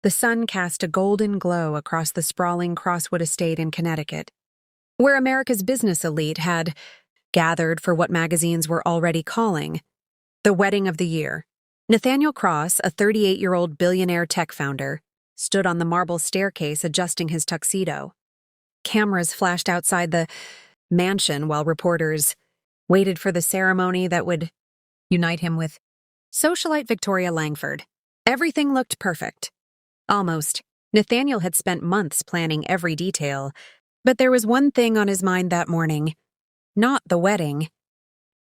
The sun cast a golden glow across the sprawling Crosswood estate in Connecticut, where America's business elite had gathered for what magazines were already calling the wedding of the year. Nathaniel Cross, a 38-year-old billionaire tech founder, stood on the marble staircase adjusting his tuxedo. Cameras flashed outside the mansion while reporters waited for the ceremony that would unite him with socialite Victoria Langford. Everything looked perfect. Almost. Nathaniel had spent months planning every detail, but there was one thing on his mind that morning. Not the wedding.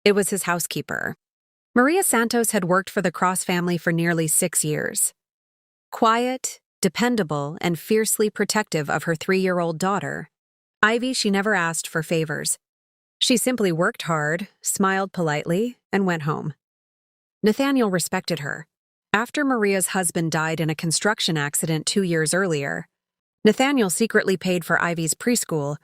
It was his housekeeper. Maria Santos had worked for the Cross family for nearly 6 years. Quiet, dependable, and fiercely protective of her 3-year-old daughter, Ivy, she never asked for favors. She simply worked hard, smiled politely, and went home. Nathaniel respected her. After Maria's husband died in a construction accident 2 years earlier, Nathaniel secretly paid for Ivy's preschool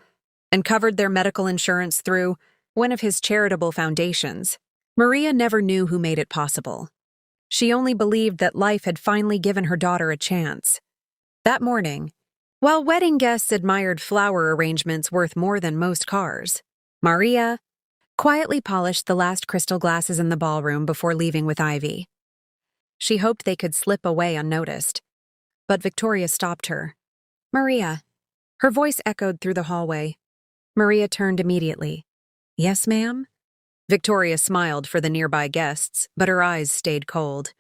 and covered their medical insurance through one of his charitable foundations. Maria never knew who made it possible. She only believed that life had finally given her daughter a chance. That morning, while wedding guests admired flower arrangements worth more than most cars, Maria quietly polished the last crystal glasses in the ballroom before leaving with Ivy. She hoped they could slip away unnoticed, but Victoria stopped her. "Maria." Her voice echoed through the hallway. Maria turned immediately. "Yes, ma'am?" Victoria smiled for the nearby guests, but her eyes stayed cold.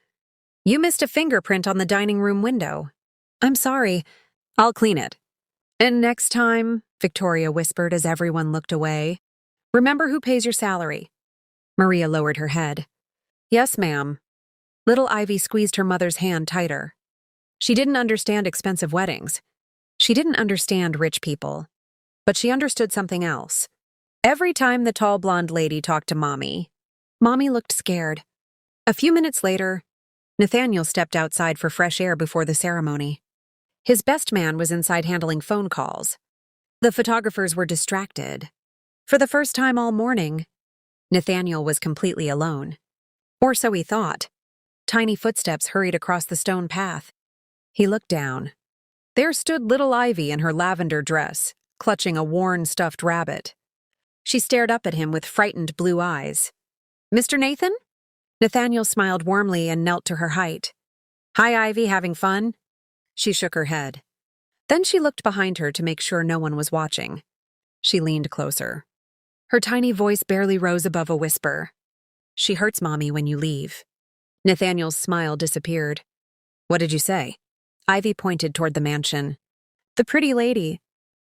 "You missed a fingerprint on the dining room window." "I'm sorry. I'll clean it." "And next time," Victoria whispered as everyone looked away, "remember who pays your salary." Maria lowered her head. "Yes, ma'am." Little Ivy squeezed her mother's hand tighter. She didn't understand expensive weddings. She didn't understand rich people. But she understood something else. Every time the tall blonde lady talked to Mommy looked scared. A few minutes later, Nathaniel stepped outside for fresh air before the ceremony. His best man was inside handling phone calls. The photographers were distracted. For the first time all morning, Nathaniel was completely alone. Or so he thought. Tiny footsteps hurried across the stone path. He looked down. There stood little Ivy in her lavender dress, clutching a worn stuffed rabbit. She stared up at him with frightened blue eyes. "Mr. Nathan?" Nathaniel smiled warmly and knelt to her height. "Hi, Ivy, having fun?" She shook her head. Then she looked behind her to make sure no one was watching. She leaned closer. Her tiny voice barely rose above a whisper. "She hurts Mommy when you leave." Nathaniel's smile disappeared. "What did you say?" Ivy pointed toward the mansion. "The pretty lady."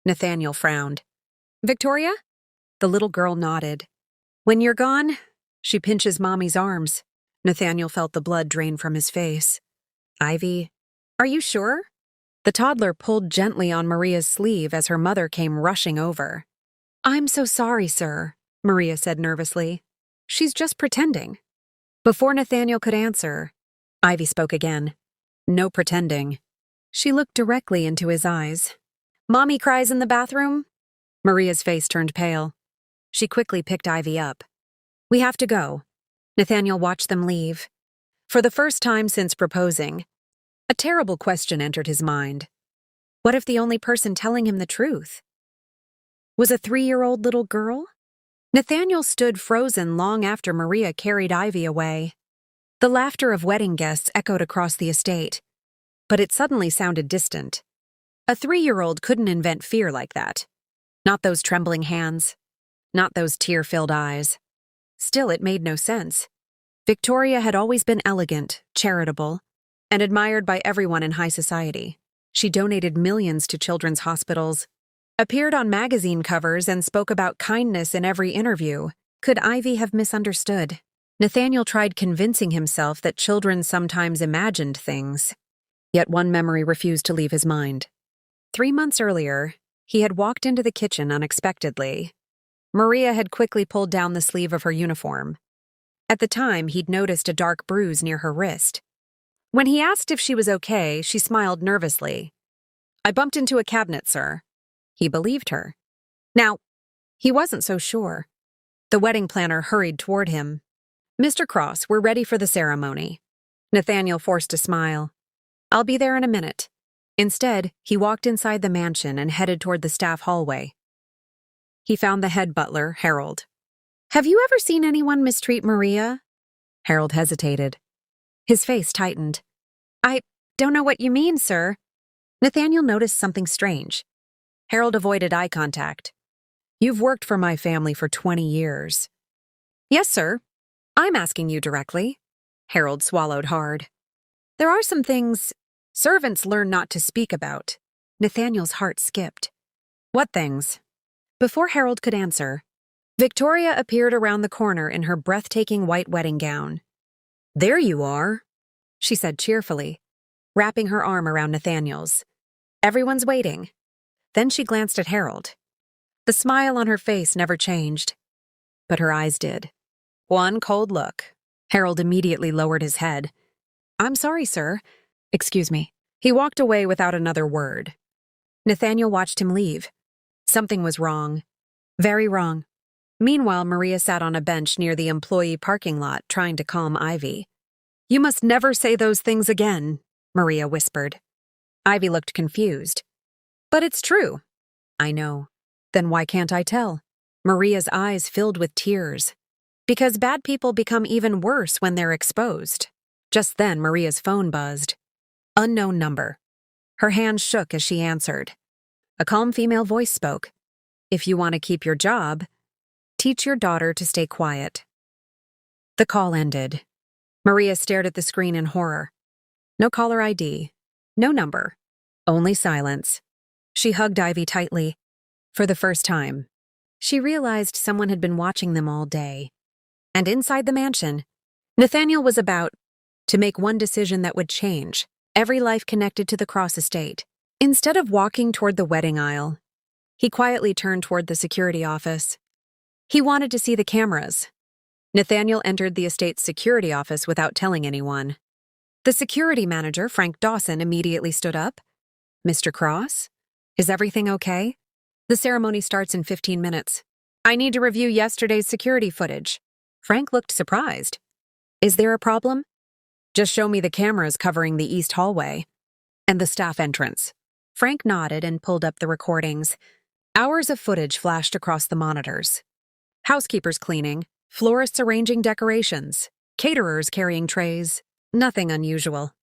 Nathaniel frowned. "Victoria?" The little girl nodded. "When you're gone, she pinches Mommy's arms." Nathaniel felt the blood drain from his face. "Ivy, are you sure?" The toddler pulled gently on Maria's sleeve as her mother came rushing over. "I'm so sorry, sir," Maria said nervously. "She's just pretending." Before Nathaniel could answer, Ivy spoke again. "No pretending." She looked directly into his eyes. "Mommy cries in the bathroom?" Maria's face turned pale. She quickly picked Ivy up. "We have to go." Nathaniel watched them leave. For the first time since proposing, a terrible question entered his mind. What if the only person telling him the truth was a 3-year-old little girl? Nathaniel stood frozen long after Maria carried Ivy away. The laughter of wedding guests echoed across the estate, but it suddenly sounded distant. A 3-year-old couldn't invent fear like that. Not those trembling hands. Not those tear-filled eyes. Still, it made no sense. Victoria had always been elegant, charitable, and admired by everyone in high society. She donated millions to children's hospitals, appeared on magazine covers, and spoke about kindness in every interview. Could Ivy have misunderstood? Nathaniel tried convincing himself that children sometimes imagined things. Yet one memory refused to leave his mind. 3 months earlier, he had walked into the kitchen unexpectedly. Maria had quickly pulled down the sleeve of her uniform. At the time, he'd noticed a dark bruise near her wrist. When he asked if she was okay, she smiled nervously. "I bumped into a cabinet, sir." He believed her. Now, he wasn't so sure. The wedding planner hurried toward him. "Mr. Cross, we're ready for the ceremony." Nathaniel forced a smile. "I'll be there in a minute." Instead, he walked inside the mansion and headed toward the staff hallway. He found the head butler, Harold. "Have you ever seen anyone mistreat Maria?" Harold hesitated. His face tightened. "I don't know what you mean, sir." Nathaniel noticed something strange. Harold avoided eye contact. "You've worked for my family for 20 years. "Yes, sir. I'm asking you directly." Harold swallowed hard. "There are some things servants learn not to speak about." Nathaniel's heart skipped. "What things?" Before Harold could answer, Victoria appeared around the corner in her breathtaking white wedding gown. "There you are," she said cheerfully, wrapping her arm around Nathaniel's. "Everyone's waiting." Then she glanced at Harold. The smile on her face never changed, but her eyes did. One cold look. Harold immediately lowered his head. "I'm sorry, sir. Excuse me." He walked away without another word. Nathaniel watched him leave. Something was wrong. Very wrong. Meanwhile, Maria sat on a bench near the employee parking lot trying to calm Ivy. "You must never say those things again," Maria whispered. Ivy looked confused. "But it's true." "I know. Then why can't I tell?" Maria's eyes filled with tears. "Because bad people become even worse when they're exposed." Just then, Maria's phone buzzed. Unknown number. Her hands shook as she answered. A calm female voice spoke. "If you want to keep your job, teach your daughter to stay quiet." The call ended. Maria stared at the screen in horror. No caller ID. No number. Only silence. She hugged Ivy tightly. For the first time, she realized someone had been watching them all day. And inside the mansion, Nathaniel was about to make one decision that would change every life connected to the Cross estate. Instead of walking toward the wedding aisle, he quietly turned toward the security office. He wanted to see the cameras. Nathaniel entered the estate's security office without telling anyone. The security manager, Frank Dawson, immediately stood up. "Mr. Cross? Is everything okay? The ceremony starts in 15 minutes. I need to review yesterday's security footage." Frank looked surprised. "Is there a problem?" "Just show me the cameras covering the east hallway and the staff entrance." Frank nodded and pulled up the recordings. Hours of footage flashed across the monitors. Housekeepers cleaning, florists arranging decorations, caterers carrying trays. Nothing unusual.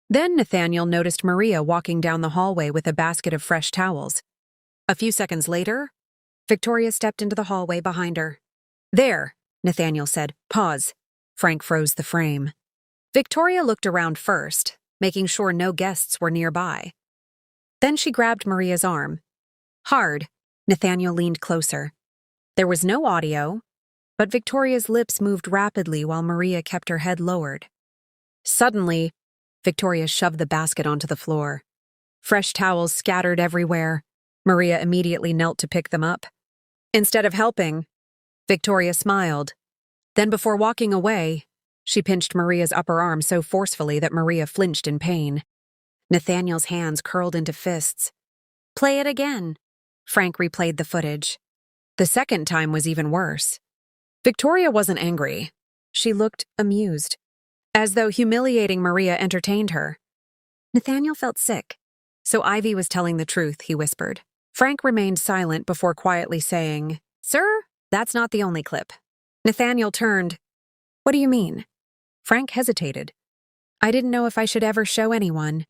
Then Nathaniel noticed Maria walking down the hallway with a basket of fresh towels. A few seconds later, Victoria stepped into the hallway behind her. "There," Nathaniel said. "Pause." Frank froze the frame. Victoria looked around first, making sure no guests were nearby. Then she grabbed Maria's arm. Hard, Nathaniel leaned closer. There was no audio, but Victoria's lips moved rapidly while Maria kept her head lowered. Suddenly, Victoria shoved the basket onto the floor. Fresh towels scattered everywhere. Maria immediately knelt to pick them up. Instead of helping, Victoria smiled. Then before walking away, she pinched Maria's upper arm so forcefully that Maria flinched in pain. Nathaniel's hands curled into fists. "Play it again." Frank replayed the footage. The second time was even worse. Victoria wasn't angry. She looked amused, as though humiliating Maria entertained her. Nathaniel felt sick. "So Ivy was telling the truth," he whispered. Frank remained silent before quietly saying, "Sir, that's not the only clip." Nathaniel turned. "What do you mean?" Frank hesitated. "I didn't know if I should ever show anyone."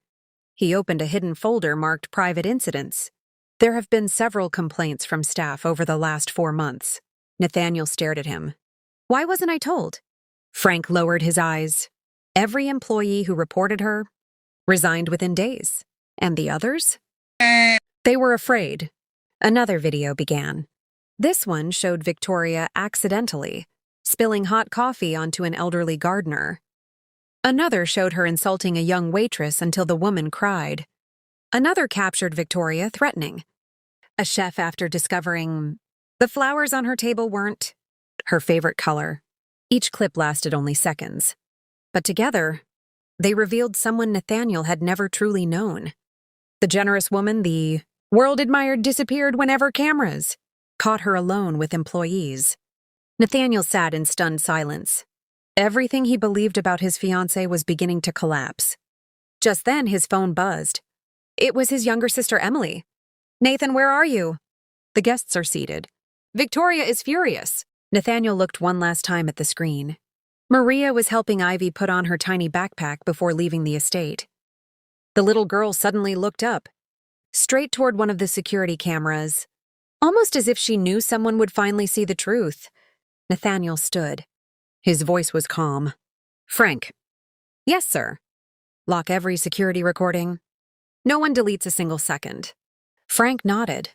He opened a hidden folder marked Private Incidents. "There have been several complaints from staff over the last 4 months." Nathaniel stared at him. "Why wasn't I told?" Frank lowered his eyes. "Every employee who reported her resigned within days. And the others? They were afraid." Another video began. This one showed Victoria accidentally spilling hot coffee onto an elderly gardener. Another showed her insulting a young waitress until the woman cried. Another captured Victoria threatening a chef after discovering the flowers on her table weren't her favorite color. Each clip lasted only seconds. But together, they revealed someone Nathaniel had never truly known. The generous woman the world admired disappeared whenever cameras caught her alone with employees. Nathaniel sat in stunned silence. Everything he believed about his fiancée was beginning to collapse. Just then, his phone buzzed. It was his younger sister, Emily. Nathan, where are you? The guests are seated. Victoria is furious. Nathaniel looked one last time at the screen. Maria was helping Ivy put on her tiny backpack before leaving the estate. The little girl suddenly looked up, straight toward one of the security cameras, almost as if she knew someone would finally see the truth. Nathaniel stood. His voice was calm. Frank. Yes, sir. Lock every security recording. No one deletes a single second. Frank nodded.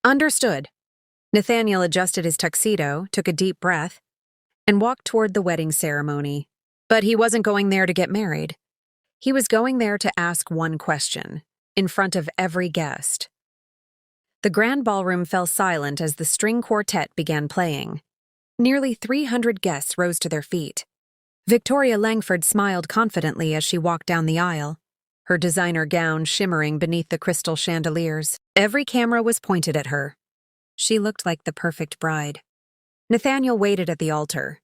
Understood. Nathaniel adjusted his tuxedo, took a deep breath, and walked toward the wedding ceremony. But he wasn't going there to get married. He was going there to ask one question, in front of every guest. The grand ballroom fell silent as the string quartet began playing. Nearly 300 guests rose to their feet. Victoria Langford smiled confidently as she walked down the aisle, her designer gown shimmering beneath the crystal chandeliers. Every camera was pointed at her. She looked like the perfect bride. Nathaniel waited at the altar,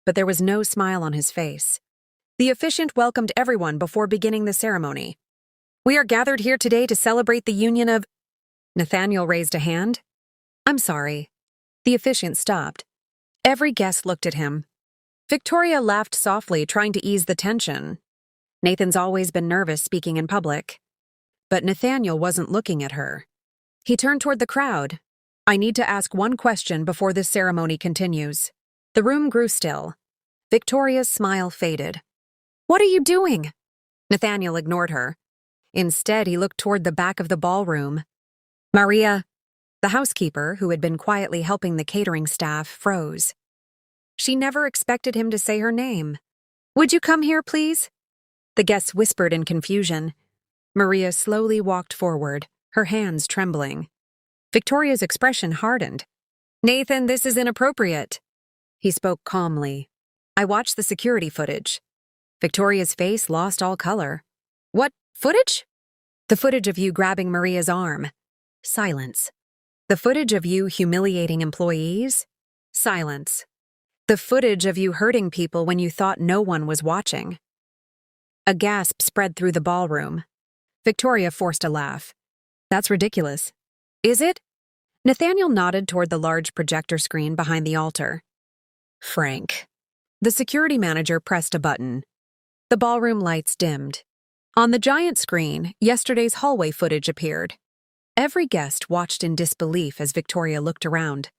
but there was no smile on his face. The officiant welcomed everyone before beginning the ceremony. We are gathered here today to celebrate the union of... Nathaniel raised a hand. I'm sorry. The officiant stopped. Every guest looked at him. Victoria laughed softly, trying to ease the tension. Nathan's always been nervous speaking in public. But Nathaniel wasn't looking at her. He turned toward the crowd. I need to ask one question before this ceremony continues. The room grew still. Victoria's smile faded. What are you doing? Nathaniel ignored her. Instead, he looked toward the back of the ballroom. Maria, the housekeeper, who had been quietly helping the catering staff, froze. She never expected him to say her name. Would you come here, please? The guests whispered in confusion. Maria slowly walked forward, her hands trembling. Victoria's expression hardened. Nathan, this is inappropriate. He spoke calmly. I watched the security footage. Victoria's face lost all color. What footage? The footage of you grabbing Maria's arm. Silence. The footage of you humiliating employees. Silence. The footage of you hurting people when you thought no one was watching. A gasp spread through the ballroom. Victoria forced a laugh. That's ridiculous. Is it? Nathaniel nodded toward the large projector screen behind the altar. Frank. The security manager pressed a button. The ballroom lights dimmed. On the giant screen, yesterday's hallway footage appeared. Every guest watched in disbelief as Victoria looked around,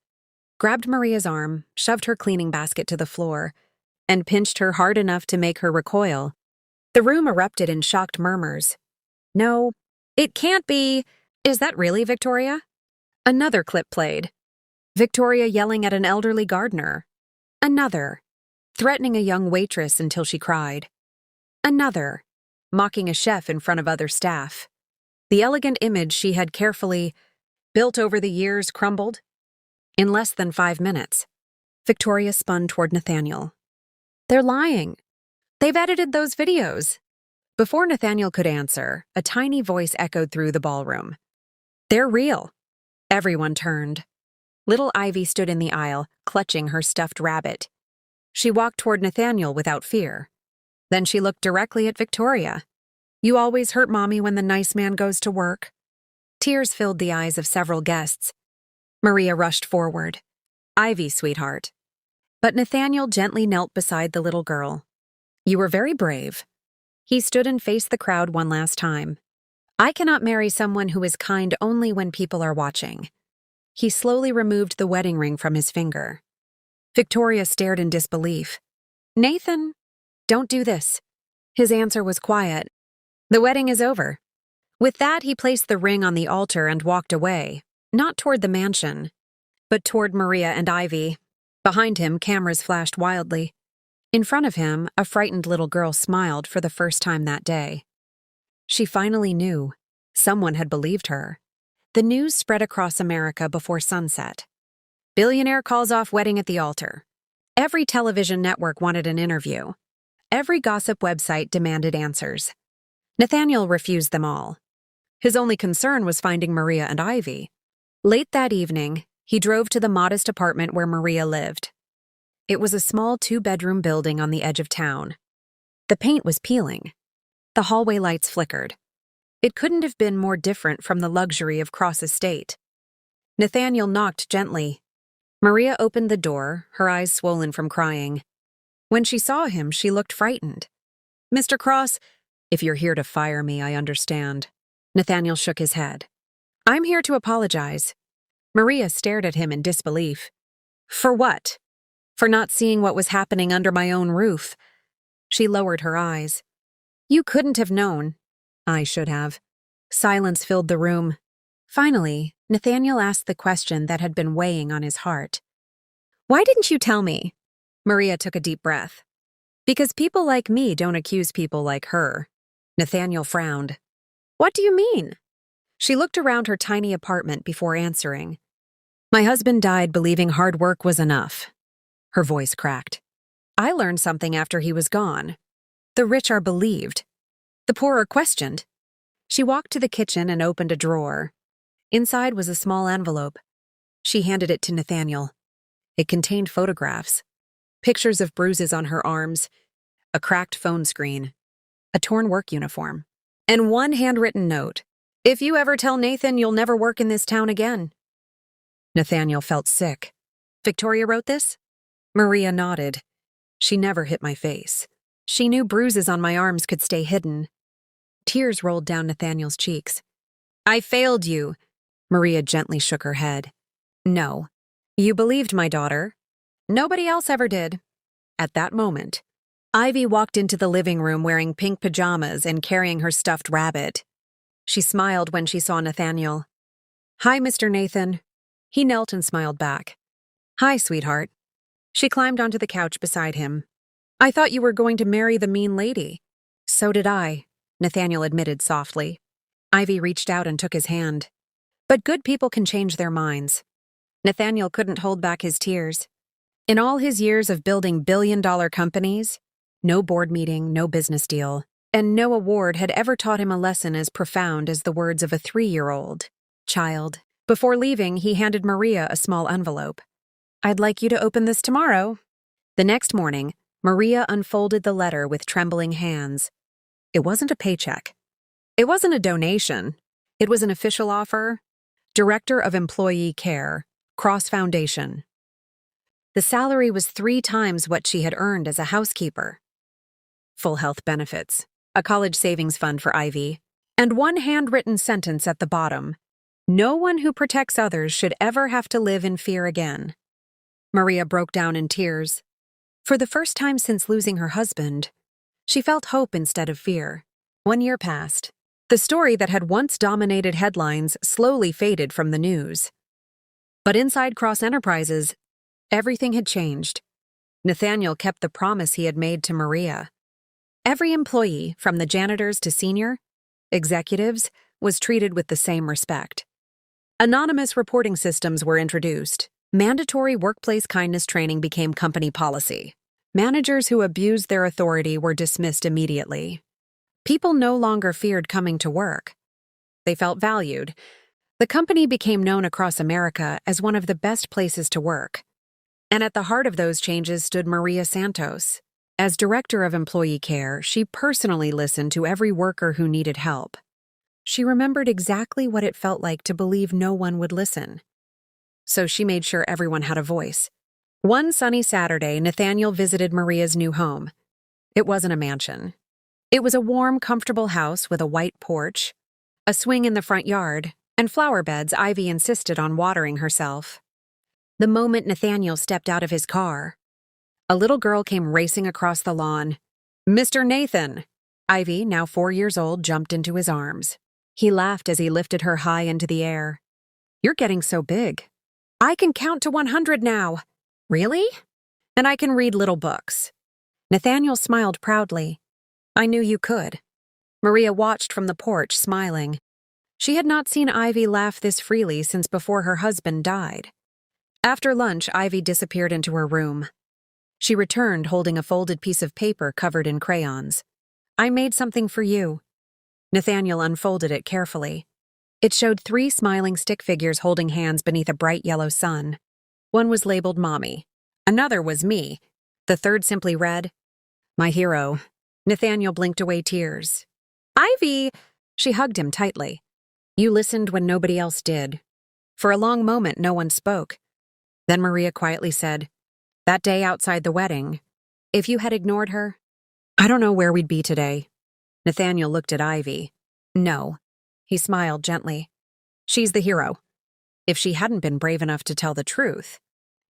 grabbed Maria's arm, shoved her cleaning basket to the floor, and pinched her hard enough to make her recoil. The room erupted in shocked murmurs. No, it can't be. Is that really Victoria? Another clip played. Victoria yelling at an elderly gardener. Another. Threatening a young waitress until she cried. Another. Mocking a chef in front of other staff. The elegant image she had carefully built over the years crumbled. In less than 5 minutes, Victoria spun toward Nathaniel. They're lying. They've edited those videos. Before Nathaniel could answer, a tiny voice echoed through the ballroom. They're real. Everyone turned. Little Ivy stood in the aisle, clutching her stuffed rabbit. She walked toward Nathaniel without fear. Then she looked directly at Victoria. You always hurt Mommy when the nice man goes to work. Tears filled the eyes of several guests. Maria rushed forward. Ivy, sweetheart. But Nathaniel gently knelt beside the little girl. You were very brave. He stood and faced the crowd one last time. I cannot marry someone who is kind only when people are watching. He slowly removed the wedding ring from his finger. Victoria stared in disbelief. Nathan, don't do this. His answer was quiet. The wedding is over. With that, he placed the ring on the altar and walked away, not toward the mansion, but toward Maria and Ivy. Behind him, cameras flashed wildly. In front of him, a frightened little girl smiled for the first time that day. She finally knew. Someone had believed her. The news spread across America before sunset. Billionaire calls off wedding at the altar. Every television network wanted an interview. Every gossip website demanded answers. Nathaniel refused them all. His only concern was finding Maria and Ivy. Late that evening, he drove to the modest apartment where Maria lived. It was a small 2-bedroom building on the edge of town. The paint was peeling. The hallway lights flickered. It couldn't have been more different from the luxury of Cross Estate. Nathaniel knocked gently. Maria opened the door, her eyes swollen from crying. When she saw him, she looked frightened. "Mr. Cross, if you're here to fire me, I understand." Nathaniel shook his head. "I'm here to apologize." Maria stared at him in disbelief. "For what?" "For not seeing what was happening under my own roof." She lowered her eyes. "You couldn't have known." "I should have." Silence filled the room. Finally, Nathaniel asked the question that had been weighing on his heart. "Why didn't you tell me?" Maria took a deep breath. "Because people like me don't accuse people like her." Nathaniel frowned. "What do you mean?" She looked around her tiny apartment before answering. "My husband died believing hard work was enough." Her voice cracked. "I learned something after he was gone. The rich are believed. The poor are questioned." She walked to the kitchen and opened a drawer. Inside was a small envelope. She handed it to Nathaniel. It contained photographs, pictures of bruises on her arms, a cracked phone screen, a torn work uniform, and one handwritten note. "If you ever tell Nathan, you'll never work in this town again." Nathaniel felt sick. "Victoria wrote this?" Maria nodded. "She never hit my face. She knew bruises on my arms could stay hidden." Tears rolled down Nathaniel's cheeks. "I failed you." Maria gently shook her head. "No. You believed my daughter. Nobody else ever did." At that moment, Ivy walked into the living room wearing pink pajamas and carrying her stuffed rabbit. She smiled when she saw Nathaniel. "Hi, Mr. Nathan." He knelt and smiled back. "Hi, sweetheart." She climbed onto the couch beside him. "I thought you were going to marry the mean lady." "So did I," Nathaniel admitted softly. Ivy reached out and took his hand. "But good people can change their minds." Nathaniel couldn't hold back his tears. In all his years of building billion-dollar companies, no board meeting, no business deal, and no award had ever taught him a lesson as profound as the words of a 3-year-old child. Before leaving, he handed Maria a small envelope. "I'd like you to open this tomorrow." The next morning, Maria unfolded the letter with trembling hands. It wasn't a paycheck. It wasn't a donation. It was an official offer. Director of Employee Care, Cross Foundation. The salary was 3 times what she had earned as a housekeeper. Full health benefits, a college savings fund for Ivy, and one handwritten sentence at the bottom. No one who protects others should ever have to live in fear again. Maria broke down in tears. For the first time since losing her husband, she felt hope instead of fear. 1 year passed. The story that had once dominated headlines slowly faded from the news. But inside Cross Enterprises, everything had changed. Nathaniel kept the promise he had made to Maria. Every employee, from the janitors to senior executives, was treated with the same respect. Anonymous reporting systems were introduced. Mandatory workplace kindness training became company policy. Managers who abused their authority were dismissed immediately. People no longer feared coming to work. They felt valued. The company became known across America as one of the best places to work. And at the heart of those changes stood Maria Santos. As Director of Employee Care, she personally listened to every worker who needed help. She remembered exactly what it felt like to believe no one would listen. So she made sure everyone had a voice. One sunny Saturday, Nathaniel visited Maria's new home. It wasn't a mansion. It was a warm, comfortable house with a white porch, a swing in the front yard, and flower beds Ivy insisted on watering herself. The moment Nathaniel stepped out of his car, a little girl came racing across the lawn. "Mr. Nathan!" Ivy, now 4 years old, jumped into his arms. He laughed as he lifted her high into the air. "You're getting so big. I can count to 100 now." "Really?" "And I can read little books." Nathaniel smiled proudly. "I knew you could." Maria watched from the porch, smiling. She had not seen Ivy laugh this freely since before her husband died. After lunch, Ivy disappeared into her room. She returned holding a folded piece of paper covered in crayons. "I made something for you." Nathaniel unfolded it carefully. It showed 3 smiling stick figures holding hands beneath a bright yellow sun. One was labeled Mommy. Another was me. The third simply read, "My hero." Nathaniel blinked away tears. "Ivy!" She hugged him tightly. You listened when nobody else did. For a long moment, no one spoke. Then Maria quietly said, that day outside the wedding, if you had ignored her, I don't know where we'd be today. Nathaniel looked at Ivy. No. He smiled gently. She's the hero. If she hadn't been brave enough to tell the truth,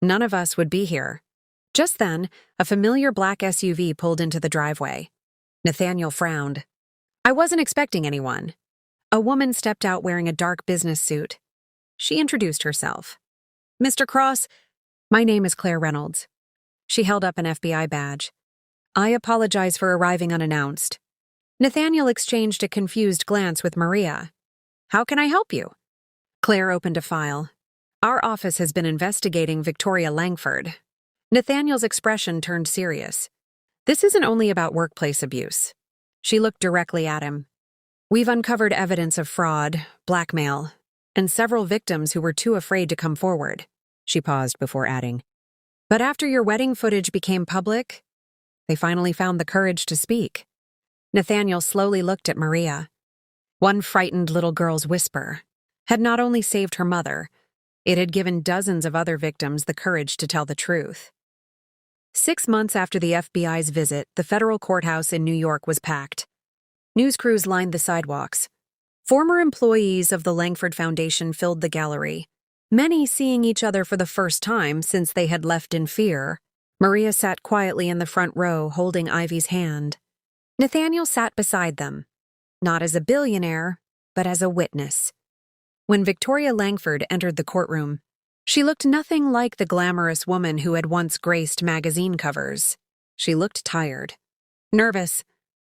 none of us would be here. Just then, a familiar black SUV pulled into the driveway. Nathaniel frowned. I wasn't expecting anyone. A woman stepped out wearing a dark business suit. She introduced herself. Mr. Cross, my name is Claire Reynolds. She held up an FBI badge. I apologize for arriving unannounced. Nathaniel exchanged a confused glance with Maria. How can I help you? Claire opened a file. Our office has been investigating Victoria Langford. Nathaniel's expression turned serious. This isn't only about workplace abuse. She looked directly at him. We've uncovered evidence of fraud, blackmail, and several victims who were too afraid to come forward. She paused before adding. But after your wedding footage became public, they finally found the courage to speak. Nathaniel slowly looked at Maria. One frightened little girl's whisper had not only saved her mother, it had given dozens of other victims the courage to tell the truth. 6 months after the FBI's visit, the federal courthouse in New York was packed. News crews lined the sidewalks. Former employees of the Langford Foundation filled the gallery, many seeing each other for the first time since they had left in fear. Maria sat quietly in the front row, holding Ivy's hand. Nathaniel sat beside them, not as a billionaire, but as a witness. When Victoria Langford entered the courtroom, she looked nothing like the glamorous woman who had once graced magazine covers. She looked tired, nervous,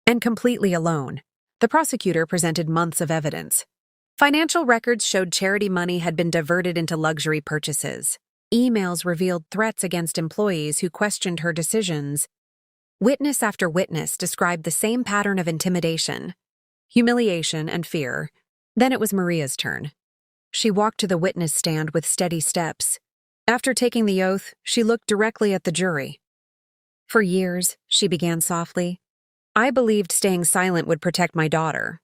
and completely alone. The prosecutor presented months of evidence. Financial records showed charity money had been diverted into luxury purchases. Emails revealed threats against employees who questioned her decisions. Witness after witness described the same pattern of intimidation, humiliation, and fear. Then it was Maria's turn. She walked to the witness stand with steady steps. After taking the oath, she looked directly at the jury. For years, she began softly, I believed staying silent would protect my daughter.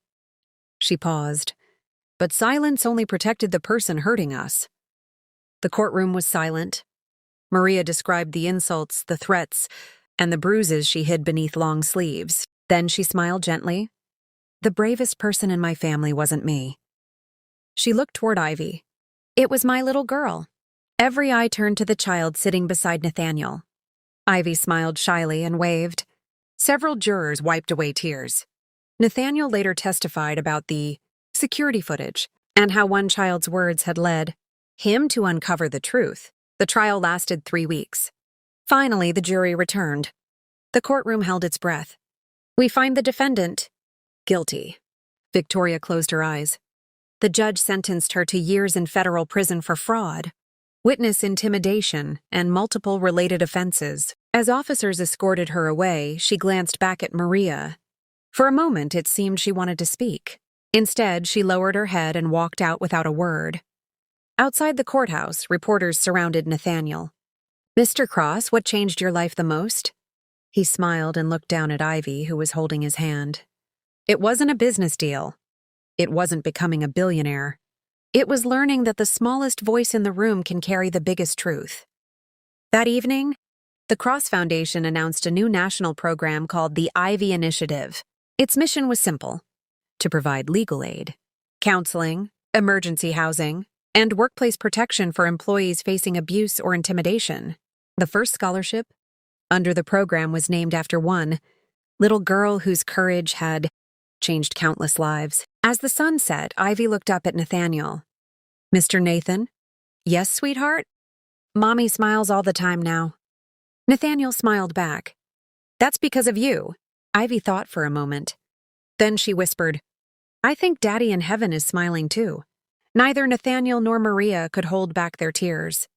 She paused. But silence only protected the person hurting us. The courtroom was silent. Maria described the insults, the threats, and the bruises she hid beneath long sleeves. Then she smiled gently. The bravest person in my family wasn't me. She looked toward Ivy. It was my little girl. Every eye turned to the child sitting beside Nathaniel. Ivy smiled shyly and waved. Several jurors wiped away tears. Nathaniel later testified about the security footage and how one child's words had led him to uncover the truth. The trial lasted 3 weeks. Finally, the jury returned. The courtroom held its breath. We find the defendant guilty. Victoria closed her eyes. The judge sentenced her to years in federal prison for fraud, witness intimidation, and multiple related offenses. As officers escorted her away, she glanced back at Maria. For a moment, it seemed she wanted to speak. Instead, she lowered her head and walked out without a word. Outside the courthouse, reporters surrounded Nathaniel. Mr. Cross, what changed your life the most? He smiled and looked down at Ivy, who was holding his hand. It wasn't a business deal. It wasn't becoming a billionaire. It was learning that the smallest voice in the room can carry the biggest truth. That evening, the Cross Foundation announced a new national program called the Ivy Initiative. Its mission was simple: to provide legal aid, counseling, emergency housing, and workplace protection for employees facing abuse or intimidation. The first scholarship under the program was named after one little girl whose courage had changed countless lives. As the sun set, Ivy looked up at Nathaniel. Mr. Nathan? Yes, sweetheart? Mommy smiles all the time now. Nathaniel smiled back. That's because of you. Ivy thought for a moment. Then she whispered, I think Daddy in heaven is smiling too. Neither Nathaniel nor Maria could hold back their tears.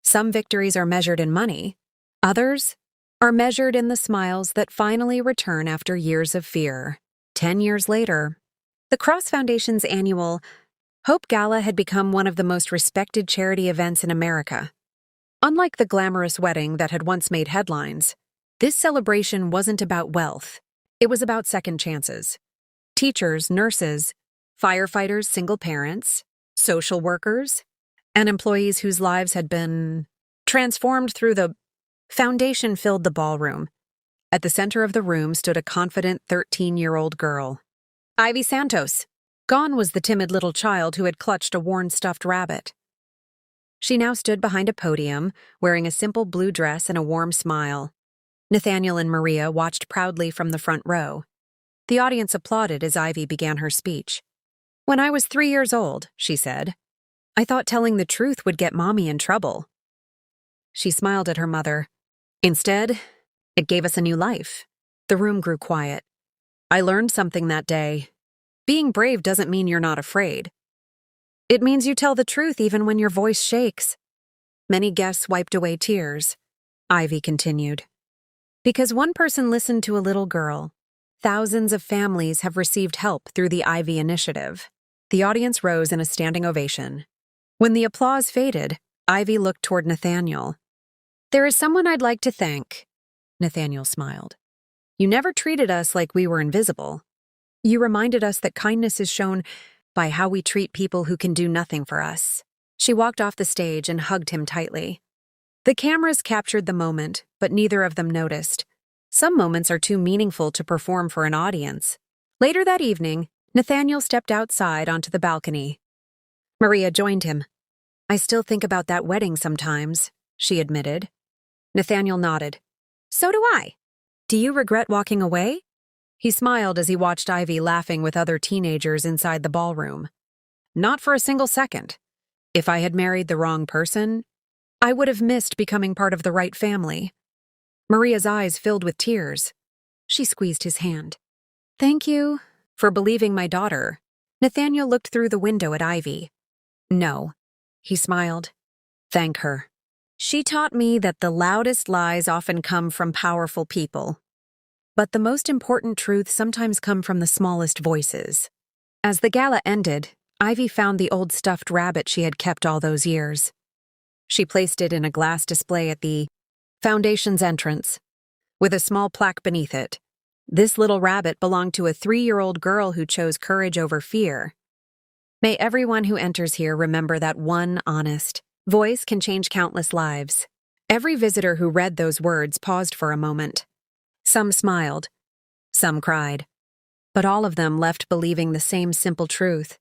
Some victories are measured in money. Others are measured in the smiles that finally return after years of fear. 10 years later, the Cross Foundation's annual Hope Gala had become one of the most respected charity events in America. Unlike the glamorous wedding that had once made headlines, this celebration wasn't about wealth. It was about second chances. Teachers, nurses, firefighters, single parents, social workers, and employees whose lives had been transformed through the foundation filled the ballroom. At the center of the room stood a confident 13-year-old girl. Ivy Santos. Gone was the timid little child who had clutched a worn stuffed rabbit. She now stood behind a podium, wearing a simple blue dress and a warm smile. Nathaniel and Maria watched proudly from the front row. The audience applauded as Ivy began her speech. "When I was 3 years old," she said, "I thought telling the truth would get Mommy in trouble." She smiled at her mother. "Instead, it gave us a new life." The room grew quiet. "I learned something that day. Being brave doesn't mean you're not afraid. It means you tell the truth even when your voice shakes." Many guests wiped away tears. Ivy continued. "Because one person listened to a little girl, thousands of families have received help through the Ivy Initiative." The audience rose in a standing ovation. When the applause faded, Ivy looked toward Nathaniel. "There is someone I'd like to thank." Nathaniel smiled. "You never treated us like we were invisible. You reminded us that kindness is shown by how we treat people who can do nothing for us." She walked off the stage and hugged him tightly. The cameras captured the moment, but neither of them noticed. Some moments are too meaningful to perform for an audience. Later that evening, Nathaniel stepped outside onto the balcony. Maria joined him. "I still think about that wedding sometimes," she admitted. Nathaniel nodded. "So do I. Do you regret walking away?" He smiled as he watched Ivy laughing with other teenagers inside the ballroom. "Not for a single second. If I had married the wrong person, I would have missed becoming part of the right family." Maria's eyes filled with tears. She squeezed his hand. "Thank you for believing my daughter." Nathaniel looked through the window at Ivy. "No," he smiled. "Thank her. She taught me that the loudest lies often come from powerful people. But the most important truths sometimes come from the smallest voices." As the gala ended, Ivy found the old stuffed rabbit she had kept all those years. She placed it in a glass display at the foundation's entrance, with a small plaque beneath it. This little rabbit belonged to a 3-year-old girl who chose courage over fear. May everyone who enters here remember that one honest voice can change countless lives. Every visitor who read those words paused for a moment. Some smiled, some cried, but all of them left believing the same simple truth.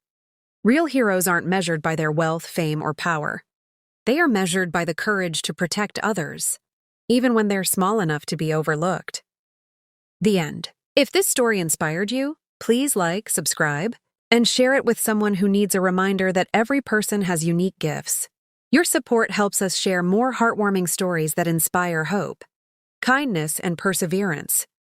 Real heroes aren't measured by their wealth, fame, or power. They are measured by the courage to protect others, even when they're small enough to be overlooked. The end. If this story inspired you, please like, subscribe, and share it with someone who needs a reminder that every person has unique gifts. Your support helps us share more heartwarming stories that inspire hope, kindness, and perseverance.